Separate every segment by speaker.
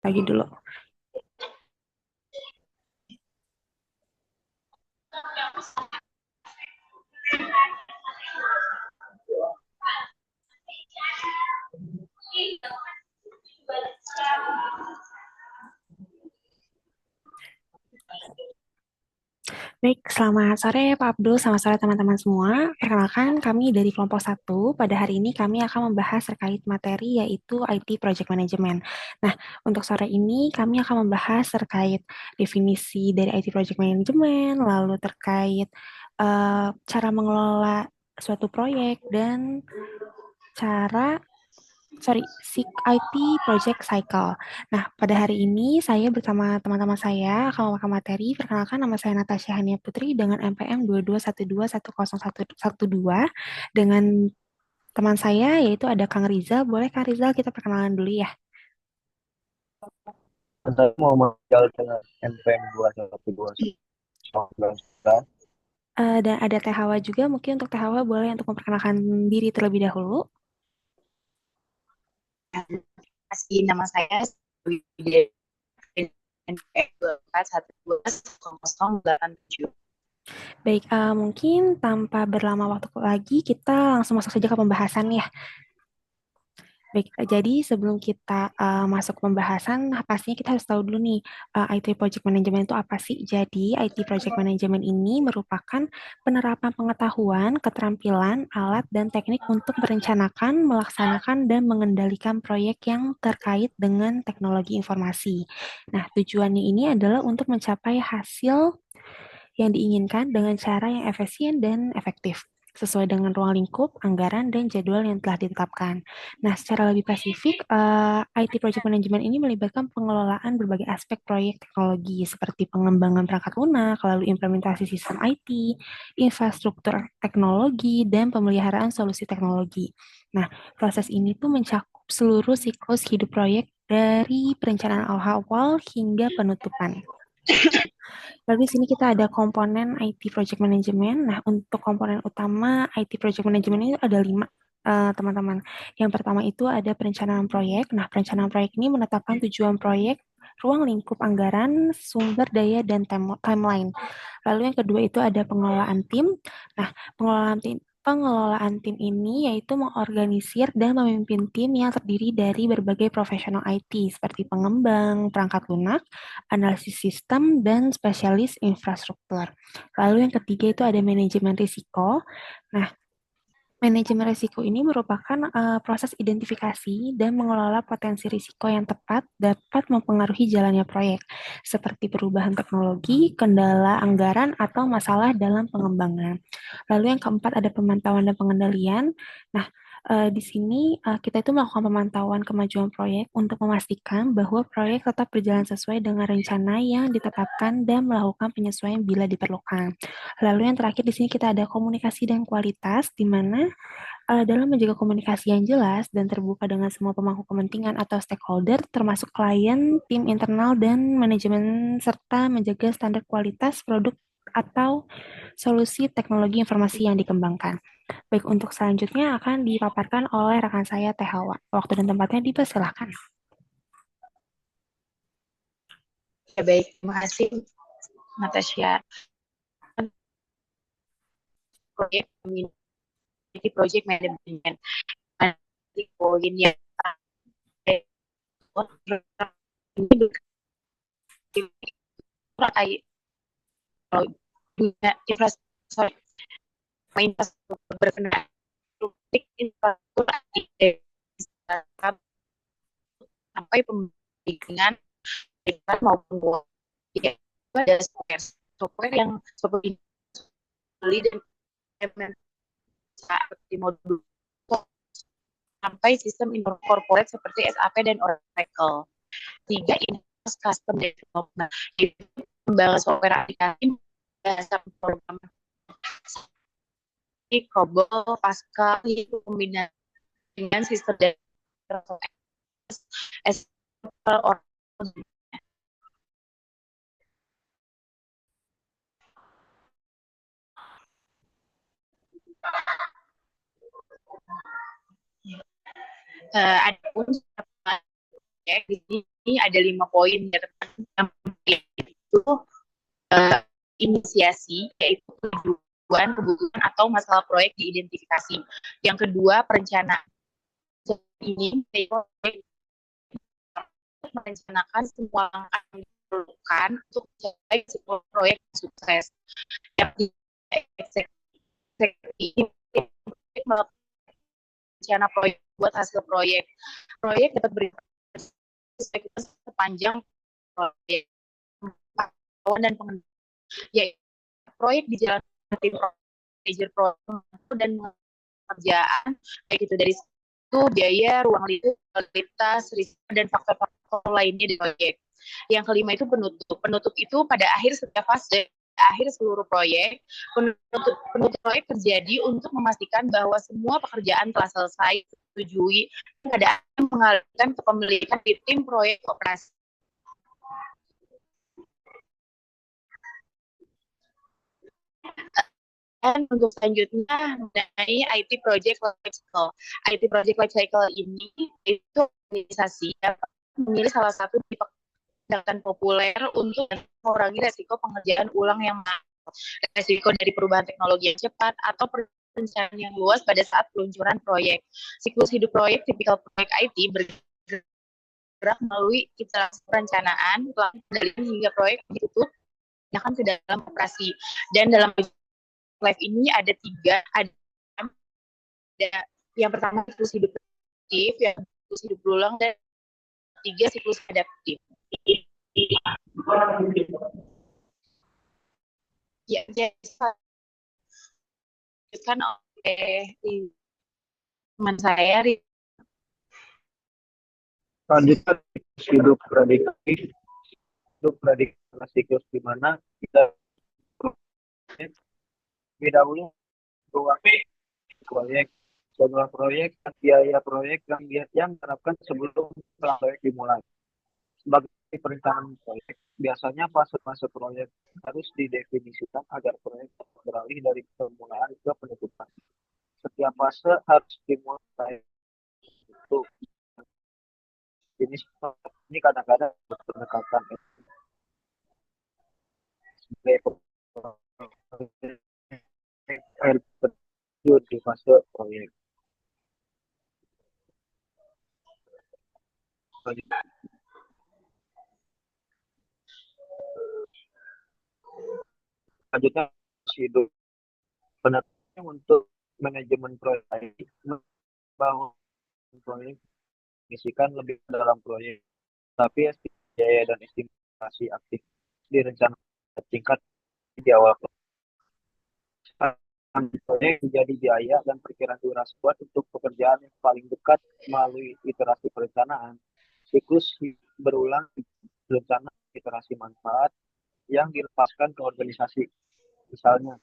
Speaker 1: Lagi dulu. Baik, selamat sore Pak Abdul, selamat sore teman-teman semua. Perkenalkan, kami dari kelompok satu. Pada hari ini kami akan membahas terkait materi yaitu IT Project Management. Nah, untuk sore ini kami akan membahas terkait definisi dari IT Project Management, lalu terkait cara mengelola suatu proyek dan cara IT Project Cycle. Nah, pada hari ini saya bersama teman-teman saya akan membawakan materi. Perkenalkan, nama saya Natasha Hania Putri dengan NPM 2212101112 dengan teman saya yaitu ada Kang Rizal. Boleh Kang Rizal kita perkenalan dulu ya.
Speaker 2: Saya mau menjual dengan NPM 2121.
Speaker 1: Dan ada Teh Hawa juga. Mungkin untuk Teh Hawa boleh untuk memperkenalkan diri terlebih dahulu.
Speaker 3: Kasih nama saya Widya NPM 24120087.
Speaker 1: Baik, mungkin tanpa berlama waktu lagi kita langsung masuk saja ke pembahasan ya. Baik, jadi sebelum kita masuk ke pembahasan, nah, pastinya kita harus tahu dulu nih, IT Project Management itu apa sih? Jadi, IT Project Management ini merupakan penerapan pengetahuan, keterampilan, alat, dan teknik untuk merencanakan, melaksanakan, dan mengendalikan proyek yang terkait dengan teknologi informasi. Nah, tujuannya ini adalah untuk mencapai hasil yang diinginkan dengan cara yang efisien dan efektif, sesuai dengan ruang lingkup, anggaran, dan jadwal yang telah ditetapkan. Nah, secara lebih spesifik, IT Project Management ini melibatkan pengelolaan berbagai aspek proyek teknologi seperti pengembangan perangkat lunak, lalu implementasi sistem IT, infrastruktur teknologi, dan pemeliharaan solusi teknologi. Nah, proses ini tuh mencakup seluruh siklus hidup proyek dari perencanaan awal hingga penutupan. Lalu di sini kita ada komponen IT Project Management. Nah, untuk komponen utama IT Project Management ini ada 5, teman-teman. Yang pertama itu ada perencanaan proyek. Nah, perencanaan proyek ini menetapkan tujuan proyek, ruang lingkup anggaran, sumber daya, dan timeline. Lalu yang kedua itu ada pengelolaan tim. Nah, pengelolaan tim ini yaitu mengorganisir dan memimpin tim yang terdiri dari berbagai profesional IT seperti pengembang, perangkat lunak, analisis sistem, dan spesialis infrastruktur. Lalu yang ketiga itu ada manajemen risiko. Nah, manajemen risiko ini merupakan proses identifikasi dan mengelola potensi risiko yang tepat dapat mempengaruhi jalannya proyek, seperti perubahan teknologi, kendala anggaran, atau masalah dalam pengembangan. Lalu yang keempat ada pemantauan dan pengendalian. Nah, di sini kita itu melakukan pemantauan kemajuan proyek untuk memastikan bahwa proyek tetap berjalan sesuai dengan rencana yang ditetapkan dan melakukan penyesuaian bila diperlukan. Lalu yang terakhir di sini kita ada komunikasi dan kualitas, di mana dalam menjaga komunikasi yang jelas dan terbuka dengan semua pemangku kepentingan atau stakeholder, termasuk klien, tim internal, dan manajemen, serta menjaga standar kualitas produk atau solusi teknologi informasi yang dikembangkan. Baik, untuk selanjutnya akan dipaparkan oleh rekan saya Teh Hawa. Waktu dan tempatnya dipersilahkan.
Speaker 3: Ya, baik, terima kasih Natasha. Proyek Community Project Management. Nanti poin yang ini dunia infrastruktur berkenaan infrastruktur sampai pembimbingan maupun ya, ada software yang seperti dan seperti modul sampai sistem incorporate seperti SAP dan Oracle. Tiga ini custom development. Jadi membangun software aplikasi dasar program COBOL, Pascal itu kombinasi dengan sistem development Oracle. Ada pun ya, di sini ini ada 5 poin ya teman-teman. Yang itu inisiasi, yaitu tujuan, kebutuhan atau masalah proyek diidentifikasi. Yang kedua, perencanaan. Ini merencanakan semua langkah yang diperlukan untuk mencapai sebuah proyek sukses. Yang ketiga, eksekusi, rencana proyek buat hasil proyek. Proyek dapat berimplikasi sepanjang proyek dan pengendalian, yaitu proyek dijalankan tim manajer proyek dan pekerjaan, baik itu dari itu biaya, ruang lingkup, kualitas, risiko, dan faktor-faktor lainnya di proyek. Yang kelima itu penutup. Penutup itu pada akhir setiap fase, akhir seluruh proyek, penutup proyek terjadi untuk memastikan bahwa semua pekerjaan telah selesai, disetujui, pada akhirnya mengalihkan kepemilikan di tim proyek operasi. Dan untuk selanjutnya mengenai IT Project Lifecycle. IT Project Lifecycle ini itu organisasi yang memilih salah satu tindakan populer untuk mengurangi resiko pengerjaan ulang yang mahal, resiko dari perubahan teknologi yang cepat, atau perencanaan yang luas pada saat peluncuran proyek. Siklus hidup proyek, tipikal proyek IT bergerak melalui iterasi perencanaan, pengendalian hingga proyek ditutup, digunakan ke dalam operasi. Dan dalam life ini ada 3, ada yang pertama siklus hidup produktif, yang siklus hidup berulang, dan 3 siklus adaptif. Ya, jadi kan oleh teman saya.
Speaker 2: Selanjutnya hidup prediktif. Hidup prediktif siklus di mana kita lebih dahulu proyek, jadwal proyek, biaya proyek yang diterapkan sebelum proyek dimulai. Sebagai perencanaan proyek, biasanya fase-fase proyek harus didefinisikan agar proyek beralih dari permulaan ke penutupan. Setiap fase harus dimulai untuk ini kadang-kadang pendekatan sebagai air terjun di fase proyek. Selanjutnya hidup penetapan untuk manajemen proyek, membangun proyek, mengisikan lebih dalam proyek, tapi biaya dan estimasi aktif direncanakan tingkat di awal proyek menjadi biaya dan perkiraan durasi buat untuk pekerjaan yang paling dekat melalui iterasi perencanaan. Siklus berulang rencana iterasi manfaat yang dilepaskan ke organisasi. Misalnya,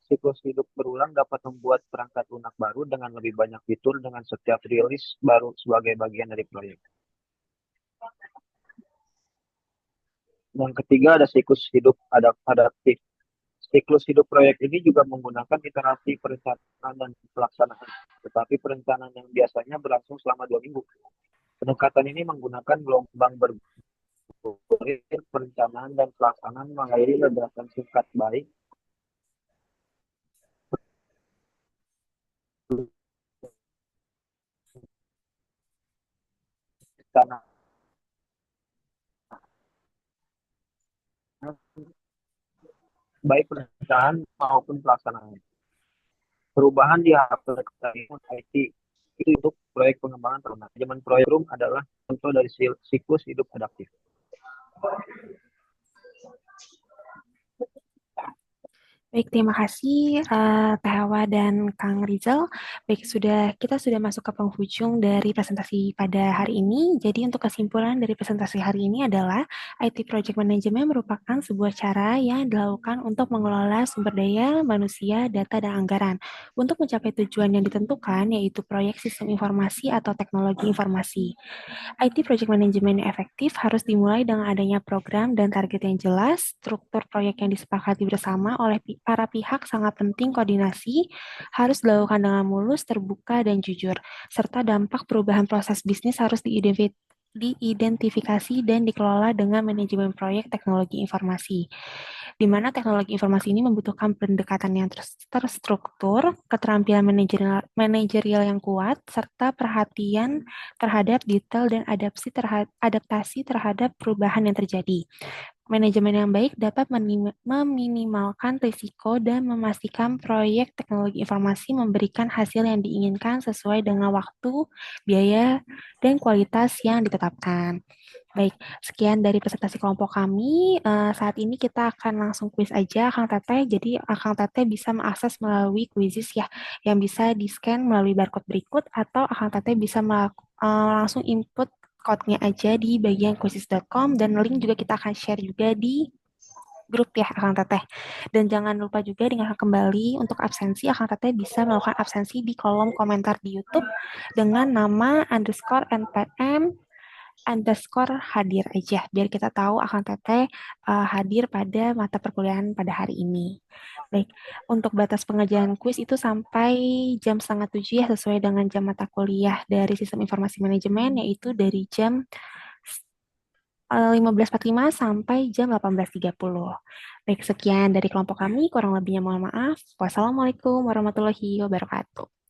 Speaker 2: siklus hidup berulang dapat membuat perangkat lunak baru dengan lebih banyak fitur dengan setiap rilis baru sebagai bagian dari proyek. Yang ketiga ada siklus hidup adaptif. Siklus hidup proyek ini juga menggunakan iterasi perencanaan dan pelaksanaan, tetapi perencanaan yang biasanya berlangsung selama 2 minggu. Pendekatan ini menggunakan gelombang bergulir perencanaan dan pelaksanaan mengakhiri ledakan singkat baik karena baik perencanaan maupun pelaksanaan. Perubahan di aplikasi IT itu untuk proyek pengembangan ternak. Manajemen proyek room adalah contoh dari siklus hidup adaptif.
Speaker 1: Baik, terima kasih Teh Hawa dan Kang Rizal. Baik, kita sudah masuk ke penghujung dari presentasi pada hari ini. Jadi untuk kesimpulan dari presentasi hari ini adalah IT Project Management merupakan sebuah cara yang dilakukan untuk mengelola sumber daya, manusia, data, dan anggaran untuk mencapai tujuan yang ditentukan, yaitu proyek sistem informasi atau teknologi informasi. IT Project Management yang efektif harus dimulai dengan adanya program dan target yang jelas, struktur proyek yang disepakati bersama oleh para pihak sangat penting, koordinasi harus dilakukan dengan mulus, terbuka, dan jujur, serta dampak perubahan proses bisnis harus diidentifikasi dan dikelola dengan manajemen proyek teknologi informasi, di mana teknologi informasi ini membutuhkan pendekatan yang terstruktur, keterampilan manajerial yang kuat, serta perhatian terhadap detail dan adaptasi terhadap perubahan yang terjadi. Manajemen yang baik dapat meminimalkan risiko dan memastikan proyek teknologi informasi memberikan hasil yang diinginkan sesuai dengan waktu, biaya, dan kualitas yang ditetapkan. Baik, sekian dari presentasi kelompok kami. Saat ini kita akan langsung kuis aja, Kang Teteh. Jadi, Kang Teteh bisa mengakses melalui Quizizz ya, yang bisa di-scan melalui barcode berikut, atau Kang Teteh bisa langsung input code-nya aja di bagian quizizz.com, dan link juga kita akan share juga di grup ya, Akang Teteh. Dan jangan lupa juga diingatkan kembali untuk absensi, Akang Teteh bisa melakukan absensi di kolom komentar di YouTube dengan nama _NPM hadir aja, biar kita tahu Akang Teteh hadir pada mata perkuliahan pada hari ini. Baik, untuk batas pengerjaan kuis itu sampai jam setengah 7 ya, sesuai dengan jam mata kuliah dari Sistem Informasi Manajemen, yaitu dari jam 15.45 sampai jam 18.30. Baik, sekian dari kelompok kami, kurang lebihnya mohon maaf. Wassalamualaikum warahmatullahi wabarakatuh.